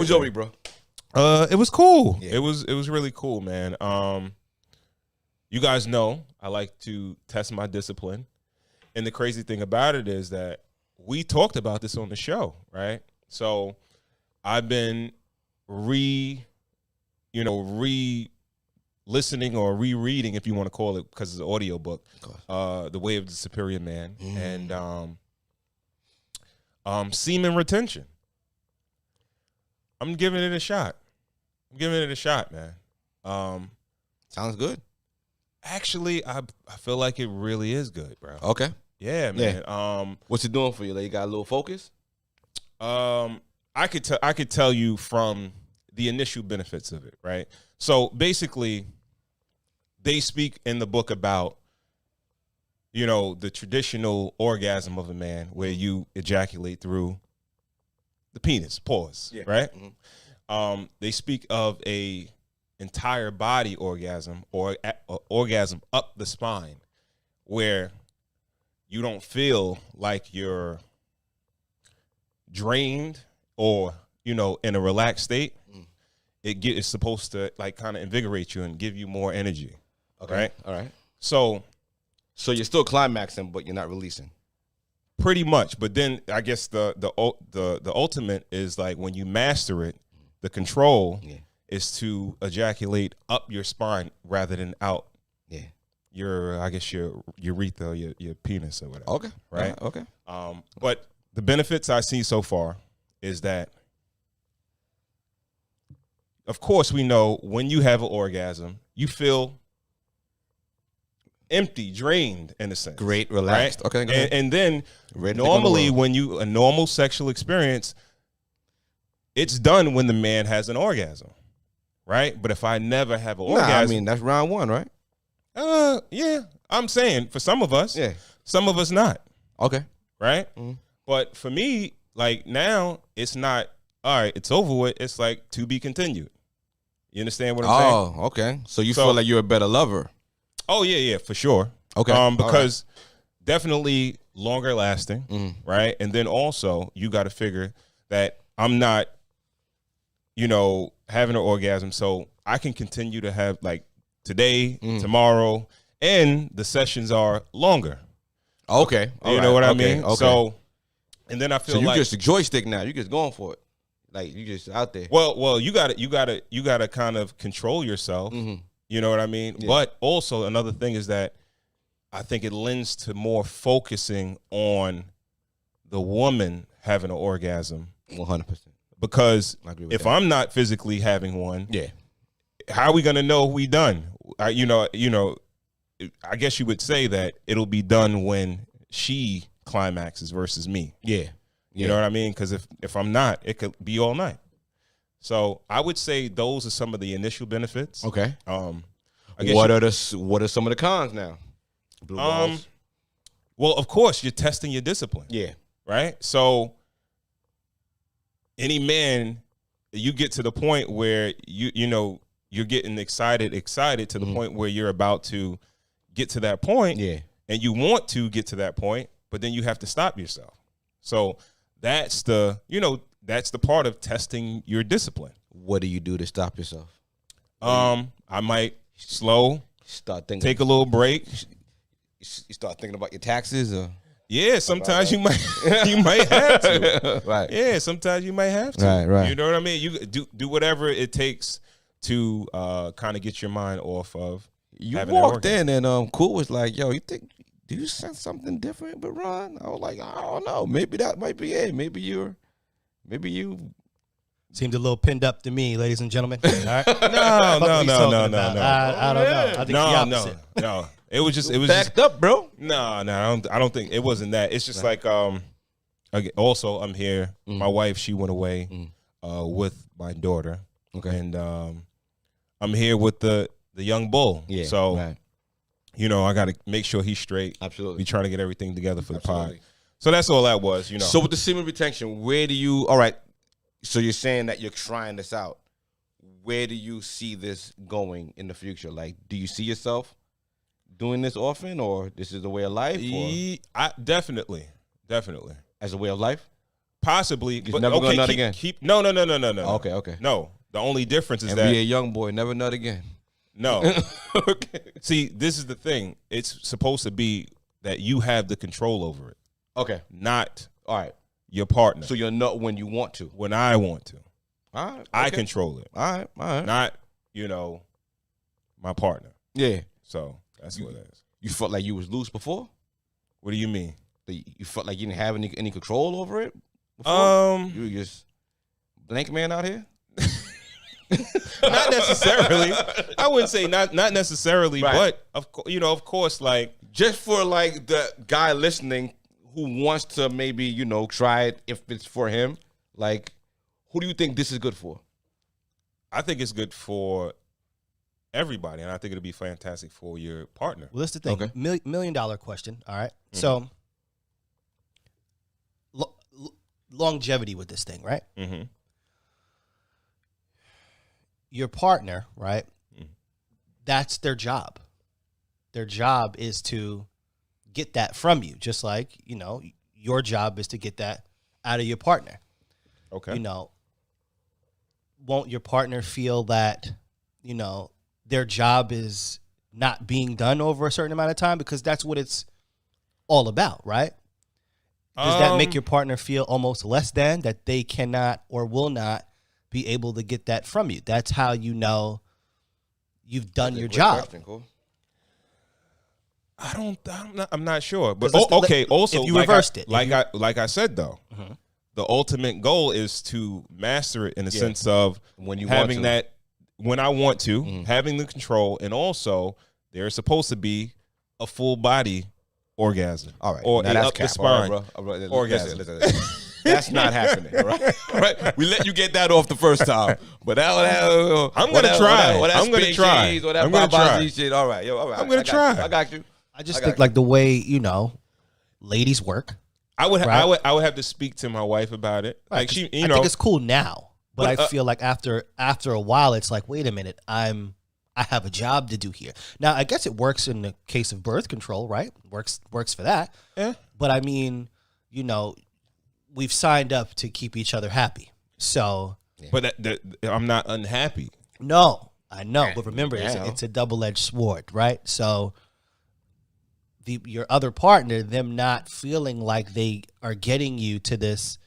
What's your week, bro? It was cool. Yeah. It was really cool, man. You guys know I like to test my discipline. And the crazy thing about it is that we talked about this on the show, right? So I've been listening or rereading, if you want to call it, because it's an audio book, The Way of the Superior Man, and semen retention. I'm giving it a shot. Man. Sounds good. Actually, I feel like it really is good, bro. Okay. Yeah, man. What's it doing for you? Like, you got a little focus? I could tell you from the initial benefits of it, right? So basically, they speak in the book about, the traditional orgasm of a man where you ejaculate through the penis, pause, right? Mm-hmm. They speak of a entire body orgasm or orgasm up the spine where you don't feel like you're drained or, in a relaxed state. It's supposed to like kind of invigorate you and give you more energy. Okay. Right? All right. So you're still climaxing, but you're not releasing. Pretty much. But then I guess the ultimate is like when you master it, the control is to ejaculate up your spine rather than out. Yeah. Your urethra, your penis or whatever. Okay. Right? Okay. But the benefits I see so far is that, of course, we know when you have an orgasm, you feel empty, drained in a sense. Great, relaxed. Right? Okay, go ahead. And then normally when a normal sexual experience, it's done when the man has an orgasm, right? But if I never have an orgasm. I mean, that's round one, right? Yeah. I'm saying for some of us, yeah. Some of us not. Okay. Right? Mm-hmm. But for me, like now, it's not, all right, it's over with. It's like to be continued. You understand what I'm saying? Oh, okay. So you feel like you're a better lover. Oh, yeah, for sure. Okay. Because definitely longer lasting, right? And then also you got to figure that I'm not, having an orgasm. So I can continue to have like today, tomorrow, and the sessions are longer. Okay. You know what I mean? Okay. So, and then I feel so you like just a joystick now. You just going for it. Like you just out there. Well, you gotta kind of control yourself. You know what I mean? Yeah. But also another thing is that I think it lends to more focusing on the woman having an orgasm. 100%. Because if I'm not physically having one, how are we gonna know we done? I guess you would say that it'll be done when she climaxes versus me. Yeah. You know what I mean? Because if I'm not, it could be all night. So I would say those are some of the initial benefits. Okay. What are some of the cons now? Blue balls. Well, of course, you're testing your discipline. Yeah. Right? So any man, you get to the point where you're getting excited to the point where you're about to get to that point. Yeah. And you want to get to that point, but then you have to stop yourself. So that's the part of testing your discipline. What do you do to stop yourself? I might start thinking, take a little break. You start thinking about your taxes, or sometimes you might have to. Right. Yeah, sometimes you might have to. Right. You know what I mean? You do whatever it takes to kind of get your mind off of. You walked in and Cool was like, "Yo, do you sense something different with Ron?" I was like, "I don't know. Maybe that might be it. Maybe you seemed a little pinned up to me, ladies and gentlemen." All right? No. I don't know. I think the opposite. No. It was backed up, bro. No, I don't think it wasn't that. It's just like also I'm here. My wife, she went away with my daughter. Okay. And I'm here with the young bull. Yeah. So I got to make sure he's straight. Absolutely. We trying to get everything together for the pod. So that's all that was, So with the semen retention, where do you all right, so you're saying that you're trying this out. Where do you see this going in the future? Like, do you see yourself doing this often, or this is a way of life? Definitely. As a way of life? Possibly, He's but never gonna nut again. No. Okay. No, the only difference is And that be a young boy, never nut again. no. Okay. See, this is the thing. It's supposed to be that you have the control over it, Okay. not All right. your partner. So you'll nut when you want to. When I want to, All right. Okay. I control it, All right. not my partner. Yeah. So that's what it is. You felt like you was loose before? What do you mean? You felt like you didn't have any control over it before? You were just blank man out here? Not necessarily. I wouldn't say not necessarily, Right. but of course, like Just for like the guy listening who wants to maybe, try it if it's for him, like, who do you think this is good for? I think it's good for everybody, and I think it'll be fantastic for your partner. Well, that's the thing. Okay. $1 million question. All right. So longevity with this thing, right? Mm-hmm. Your partner, right? That's their job. Their job is to get that from you, just like, your job is to get that out of your partner. Okay. Won't your partner feel that, their job is not being done over a certain amount of time? Because that's what it's all about, right? Does that make your partner feel almost less than, that they cannot or will not be able to get that from you? That's how you know you've done your job. Question, Cole. I'm not sure, but Okay. Also, if you reversed it, like I said though, the ultimate goal is to master it in the sense of When you having want to. that when I want to, having the control, and also there's supposed to be a full body orgasm. All right. Or now a that's up the cap. spine. All right, bro. Orgasm. Listen. That's not happening, all right? All right? We let you get that off the first time. But I'm going to try. I'm going to try. I'm going to try. Shit. All right. All right. I'm going to try. I got you. I just think like the way, ladies work. I would Right. I would have to speak to my wife about it. Right, Like she, I think it's cool now, but I feel like after a while, it's like, wait a minute, I have a job to do here. Now, I guess it works in the case of birth control, right? Works for that. Yeah. But I mean, we've signed up to keep each other happy. So, But I'm not unhappy. no, I know. But remember, Yeah. it's a double-edged sword, right? So your other partner, them not feeling like they are getting you to this,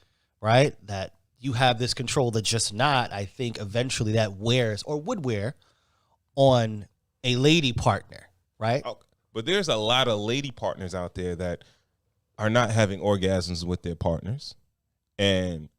right? That you have this control that's just not, I think eventually that wears or would wear on a lady partner, right? Okay. But there's a lot of lady partners out there that are not having orgasms with their partners. And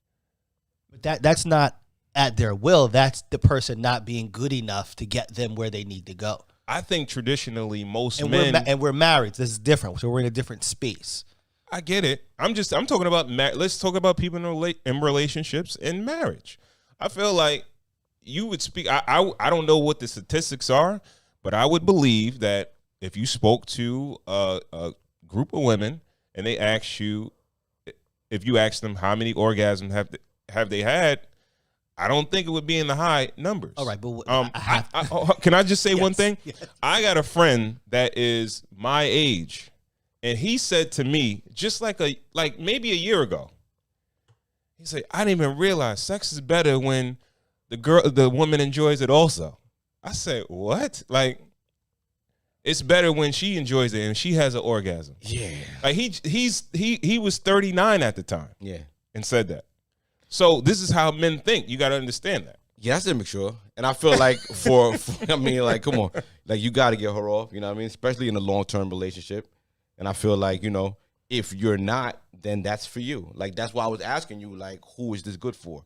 But that's not at their will. That's the person not being good enough to get them where they need to go. I think traditionally most And men we're married. This is different. So we're in a different space. I get it. I'm talking about let's talk about people in relationships and marriage. I feel like you would speak. I don't know what the statistics are, but I would believe that if you spoke to a group of women and they asked you, if you asked them how many orgasms have they had, I don't think it would be in the high numbers. All right, but can I just say one Yes, thing? yes. I got a friend that is my age, and he said to me just like maybe a year ago. He said, "I didn't even realize sex is better when the woman enjoys it also." I said, "What?" Like, it's better when she enjoys it and she has an orgasm. Yeah. Like he was 39 at the time Yeah. and said that. So this is how men think. You got to understand that. Yeah, that's immature. And I feel like I mean, like, come on. Like, you got to get her off, you know what I mean? Especially in a long-term relationship. And I feel like, if you're not, then that's for you. Like, that's why I was asking you, like, who is this good for?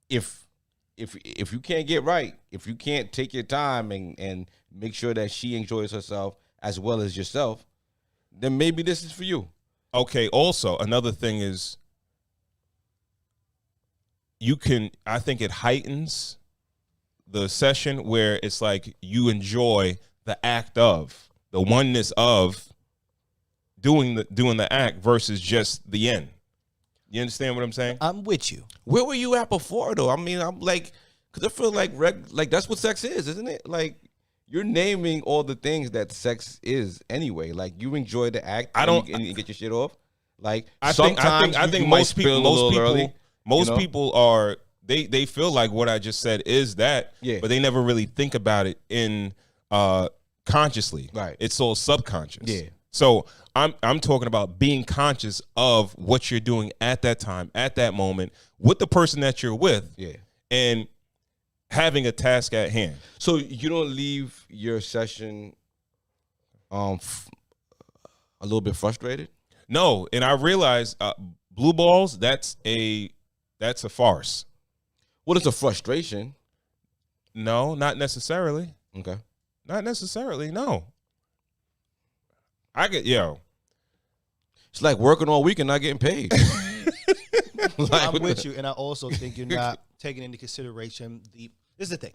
If you can't get right, if you can't take your time and make sure that she enjoys herself as well as yourself, then maybe this is for you. Okay, also, another thing is I think it heightens the session where it's like you enjoy the act of, the oneness of doing the act versus just the end. You understand what I'm saying? I'm with you. Where were you at before, though? I mean, I'm like, because I feel like that's what sex is, isn't it? Like, you're naming all the things that sex is anyway. Like, you enjoy the act and you get your shit off. Like I sometimes think you might most spill people, a little early. most people are they feel like what I just said is that, Yeah. but they never really think about it in consciously. Right. It's all subconscious. Yeah. So I'm talking about being conscious of what you're doing at that time, at that moment, with the person that you're with. Yeah. And having a task at hand. So you don't leave your session a little bit frustrated? No, and I realize blue balls, that's a farce. Well, it's a frustration. No, not necessarily. Okay. Not necessarily, no. It's like working all week and not getting paid. I'm with you, and I also think you're not taking into consideration this is the thing.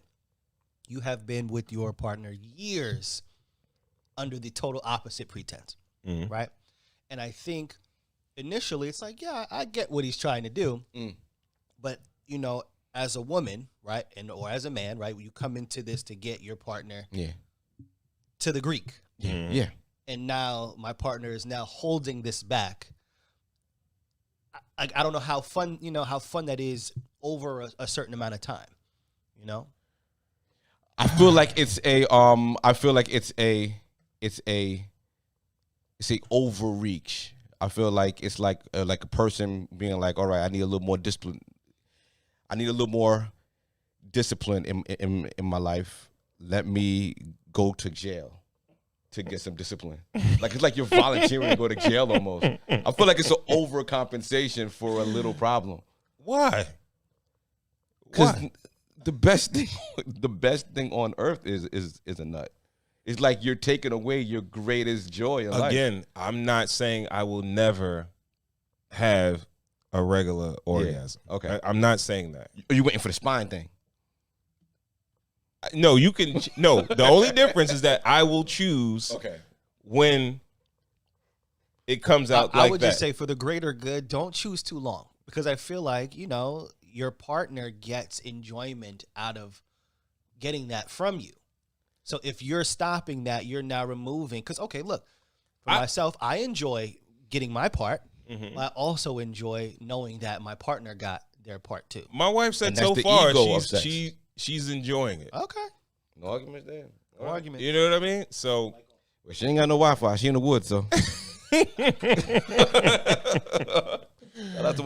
You have been with your partner years under the total opposite pretense, right? And I think initially it's like, yeah, I get what he's trying to do, but as a woman, right, or as a man, right, you come into this to get your partner, to the Greek, yeah. And now my partner is now holding this back. I don't know how fun that is over a certain amount of time, I feel like it's a overreach. I feel like it's like a person being like, all right, I need a little more discipline. I need a little more discipline in my life. Let me go to jail to get some discipline. Like it's like you're volunteering to go to jail almost. I feel like it's an overcompensation for a little problem. Why? Because the best thing on earth is a nut. It's like you're taking away your greatest joy in life. Again, I'm not saying I will never have a regular orgasm. Yeah. Okay. I'm not saying that. Are you waiting for the spine thing? No, you can. No, the only difference is that I will choose when it comes out I like would that. just say for the greater good, don't choose too long. Because I feel like, your partner gets enjoyment out of getting that from you. So if you're stopping that, you're now removing. Because, look, for myself, I enjoy getting my part. But I also enjoy knowing that my partner got their part too. My wife said so far she's enjoying it. Okay. No arguments there. No argument. You know what I mean? So well, she ain't got no Wi-Fi. She in the woods, so.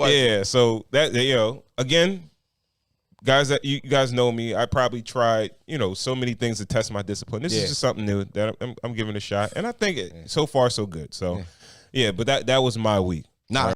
Yeah, so that again, guys, that you guys know me. I probably tried so many things to test my discipline. This is just something new that I'm giving a shot, and I think so far so good. So yeah, but that was my week. Nah.